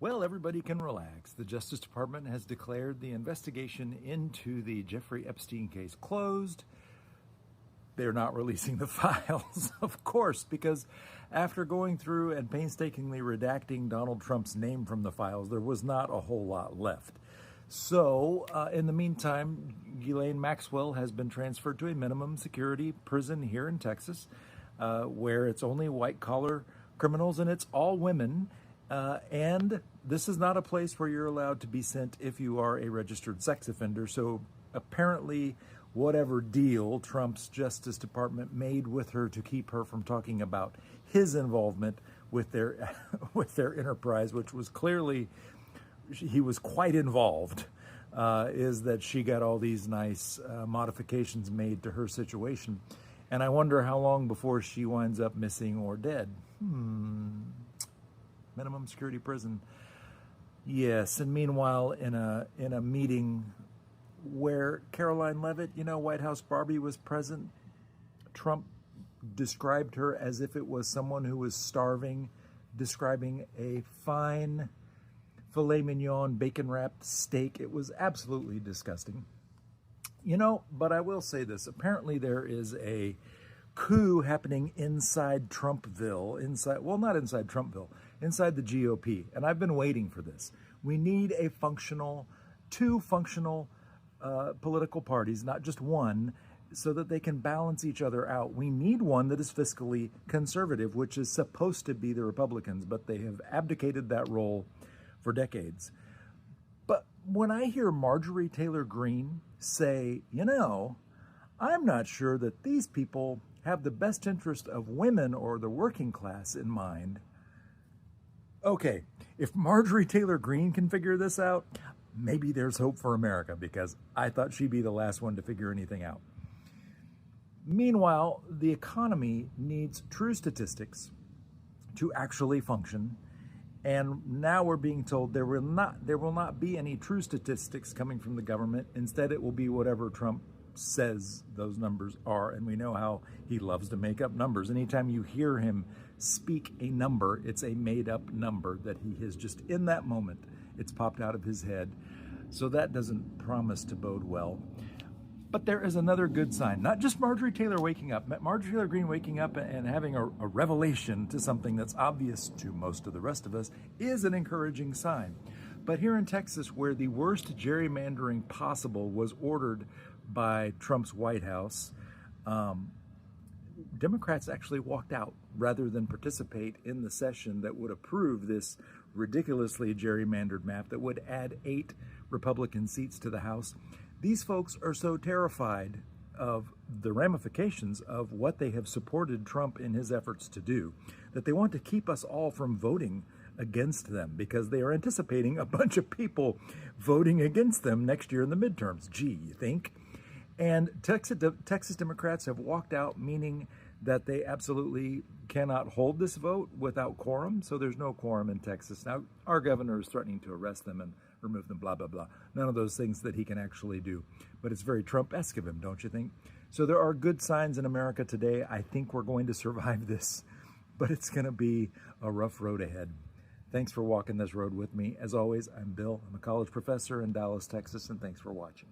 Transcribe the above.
Well, everybody can relax. The Justice Department has declared the investigation into the Jeffrey Epstein case closed. They're not releasing the files, of course, because after going through and painstakingly redacting Donald Trump's name from the files, there was not a whole lot left. So, in the meantime, Ghislaine Maxwell has been transferred to a minimum security prison here in Texas, where it's only white-collar criminals and it's all women. And this is not a place where you're allowed to be sent if you are a registered sex offender. So apparently, whatever deal Trump's Justice Department made with her to keep her from talking about his involvement with their with their enterprise, which was clearly he was quite involved, is that she got all these nice modifications made to her situation. And I wonder how long before she winds up missing or dead. Minimum security prison. Yes, and meanwhile, in a meeting where Caroline Leavitt, White House Barbie, was present, Trump described her as if it was someone who was starving, describing a fine filet mignon, bacon-wrapped steak. It was absolutely disgusting. But I will say this. Apparently there is a coup happening inside Trumpville, not inside Trumpville, inside the GOP. And I've been waiting for this. We need two functional political parties, not just one, so that they can balance each other out. We need one that is fiscally conservative, which is supposed to be the Republicans, but they have abdicated that role for decades. But when I hear Marjorie Taylor Greene say, I'm not sure that these people have the best interest of women or the working class in mind. Okay, if Marjorie Taylor Greene can figure this out, maybe there's hope for America, because I thought she'd be the last one to figure anything out. Meanwhile, the economy needs true statistics to actually function. And now we're being told there will not be any true statistics coming from the government. Instead, it will be whatever Trump says those numbers are. And we know how he loves to make up numbers. Anytime you hear him speak a number, it's a made-up number that he has just, in that moment, it's popped out of his head. So that doesn't promise to bode well. But there is another good sign. Not just Marjorie Taylor waking up. Marjorie Taylor Greene waking up and having a revelation to something that's obvious to most of the rest of us is an encouraging sign. But here in Texas, where the worst gerrymandering possible was ordered by Trump's White House, Democrats actually walked out rather than participate in the session that would approve this ridiculously gerrymandered map that would add 8 Republican seats to the House. These folks are so terrified of the ramifications of what they have supported Trump in his efforts to do that they want to keep us all from voting against them, because they are anticipating a bunch of people voting against them next year in the midterms. Gee, you think? And Texas Democrats have walked out, meaning that they absolutely cannot hold this vote without quorum. So there's no quorum in Texas. Now, our governor is threatening to arrest them and remove them, blah, blah, blah. None of those things that he can actually do. But it's very Trump-esque of him, don't you think? So there are good signs in America today. I think we're going to survive this, but it's going to be a rough road ahead. Thanks for walking this road with me. As always, I'm Bill. I'm a college professor in Dallas, Texas, and thanks for watching.